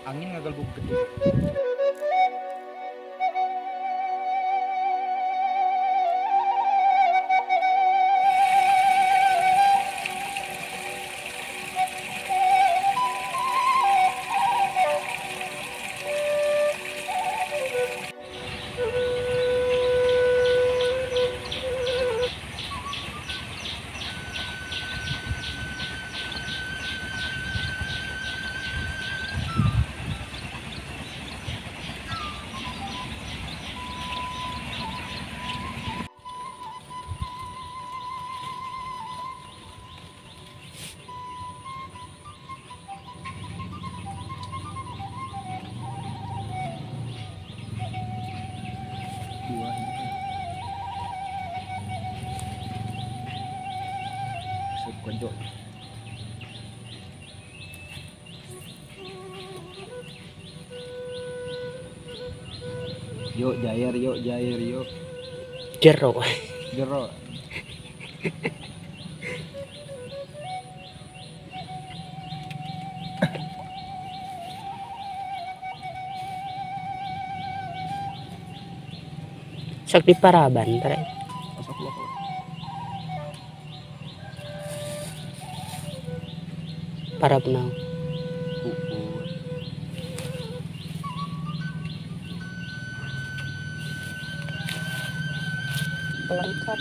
angin ngagalbug gede. Dua ini. Besok kodok. Yuk jair, yuk jair, yuk. Jero. Jero. Sok di Paraban tare. Masuk lo. Parabnau. Puput. Pelengkap.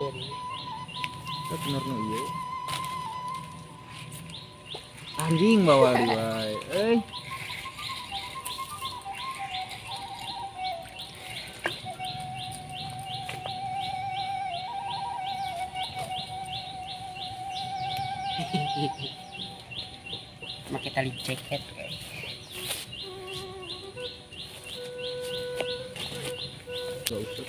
Kita bener nu ieu. Anjing bawa liwai. Pakai tali jaket. Gak usah.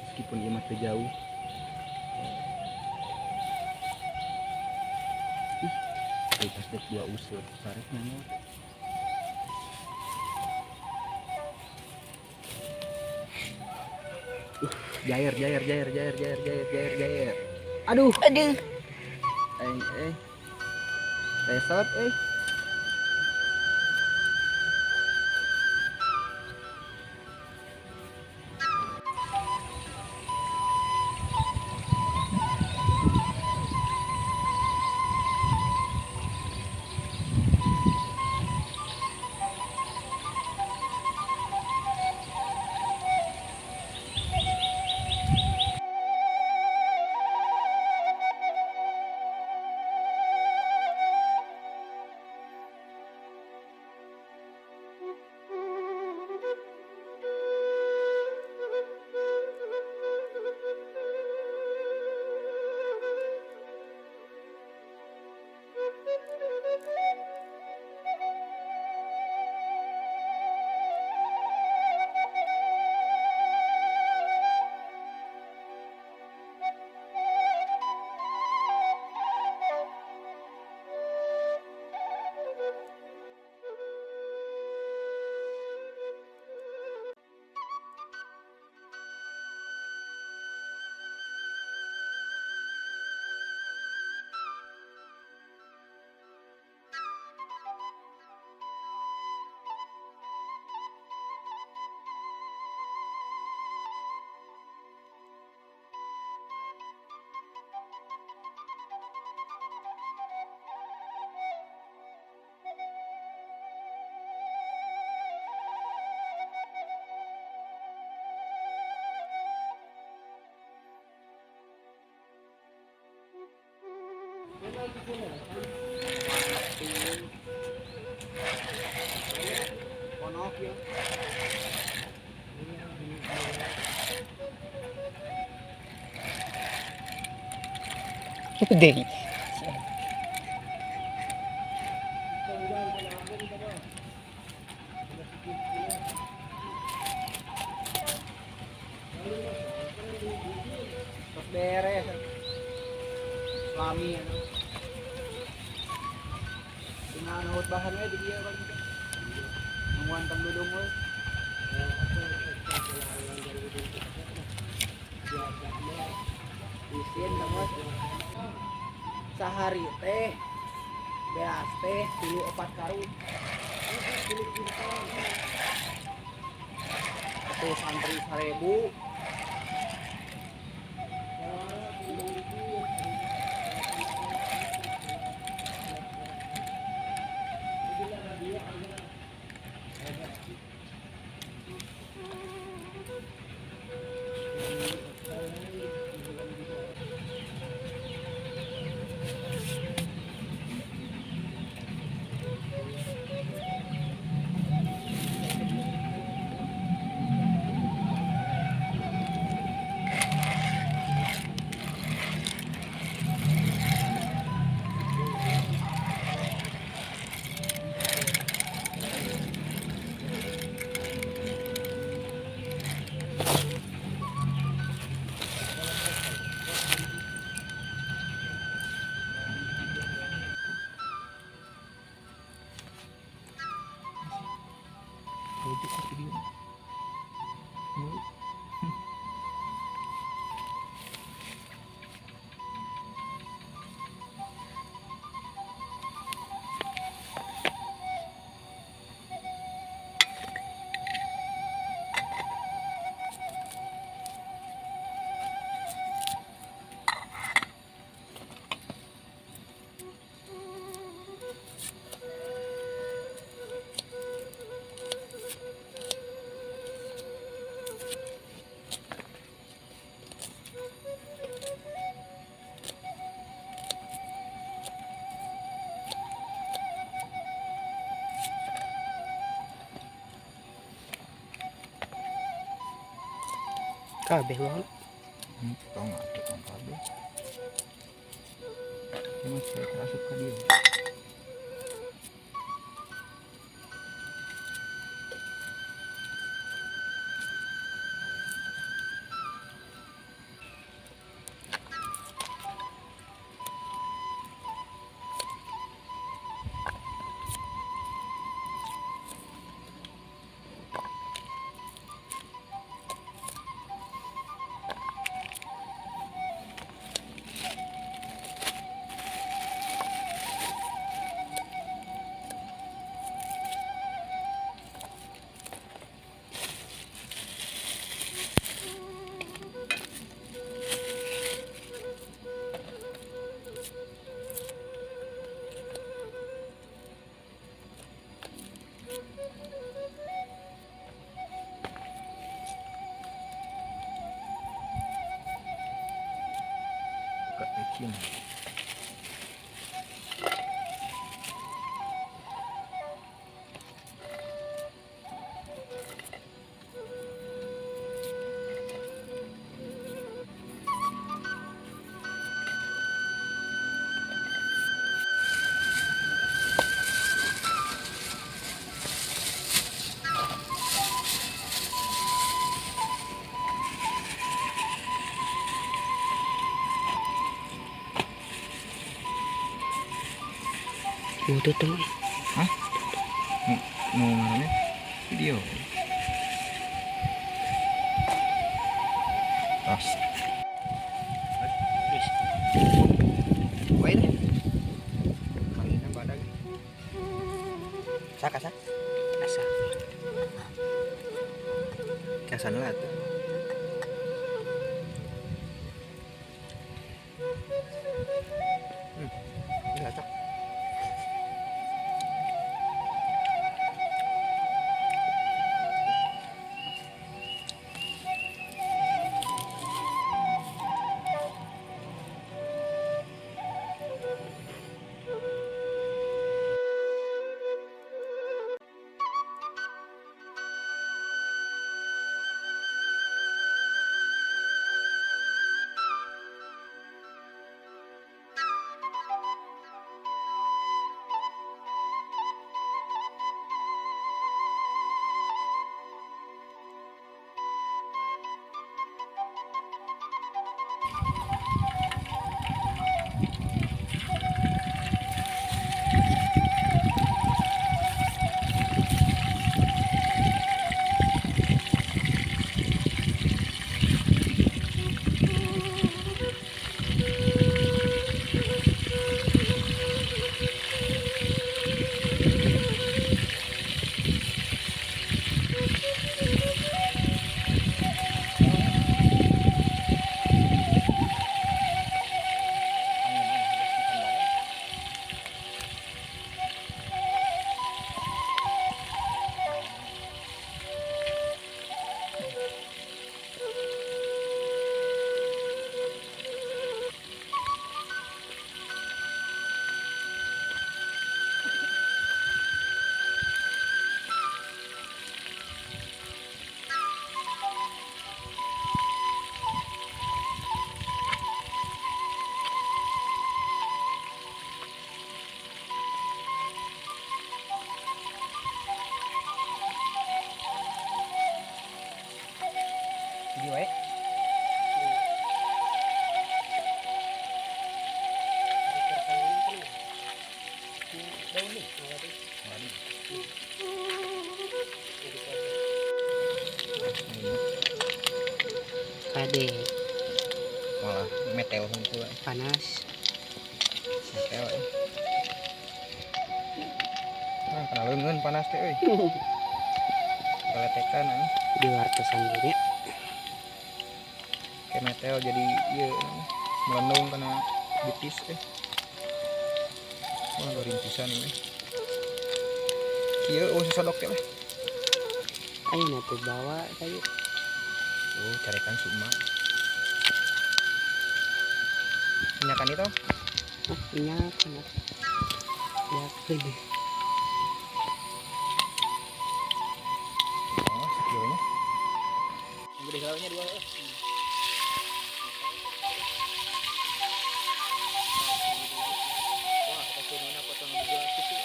Meskipun dia masih jauh. Ih, pas dek dua usut, tarik nanya. Jair. Aduh. Aduh. Resot, Gede. Terus beres. Lami. Tinggal nahut bahannya di dia bang. Muantam dudung euy. Isin banget. Sehari teh beas teh 4 karung. Satu santri 1000. Kabeh banget. Tau nggak ada yang kabel. Cuma saya kerasup ke dia. Buka licin. Itu tuh. Hah? Namanya video. Tas. Baik deh. Kalinya badak. Saka sa? Asa. Kasan lah tuh. Enggak cak. Lagi wae. Daun nih. Waduh. Kade Malah meteo hungkul. panas. Meteo. Nah, kena leungeun panas teh euy. Kaletekan an. Di wartosan gini. Kayak meteo jadi ieu melendung kena betis teh. Wah, rintisan ini. Kieu sesodok teh. Ayo nanti bawa kayu. Carikan si emak. Minyakan itu? Minyak panas. Ya gede. Oh, sekilonya. Gede galaunya 2. Wah, potongnya potong juga gitu.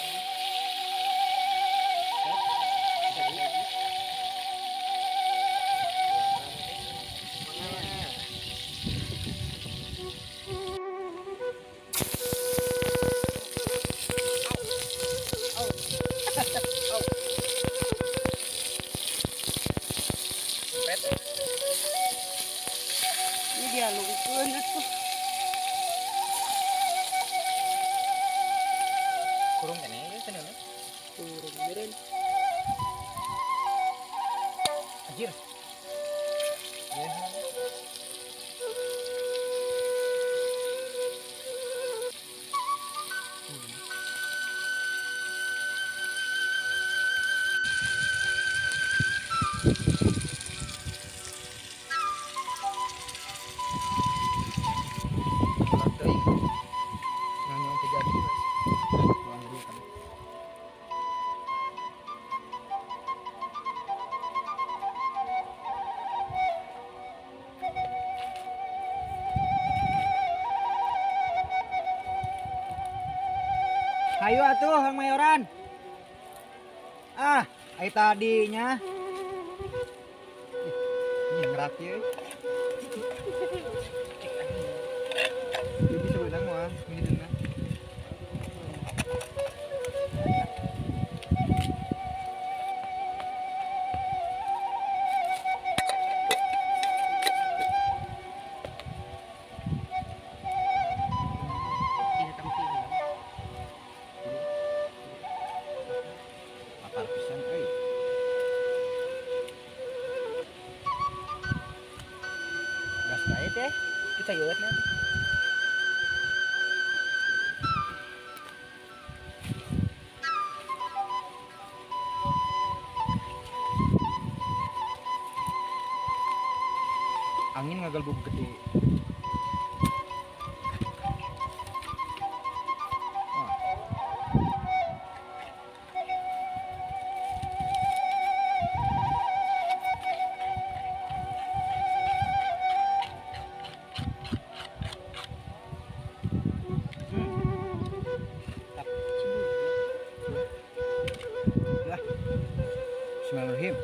Ini dia lungkeun atuh. Kurung kene ya cenah. Turun meureun. Anjir. Ya. Hayu atuh Kang Mayoran. Ai tadinya. Ini ngerak ya. Ini bisa benang mah, ini dengar. Ini tampil. Akar pisan euy. Gas bae teh. Kita geutna. Angin ngagalbub gede. Bismillahirrahmanirrahim.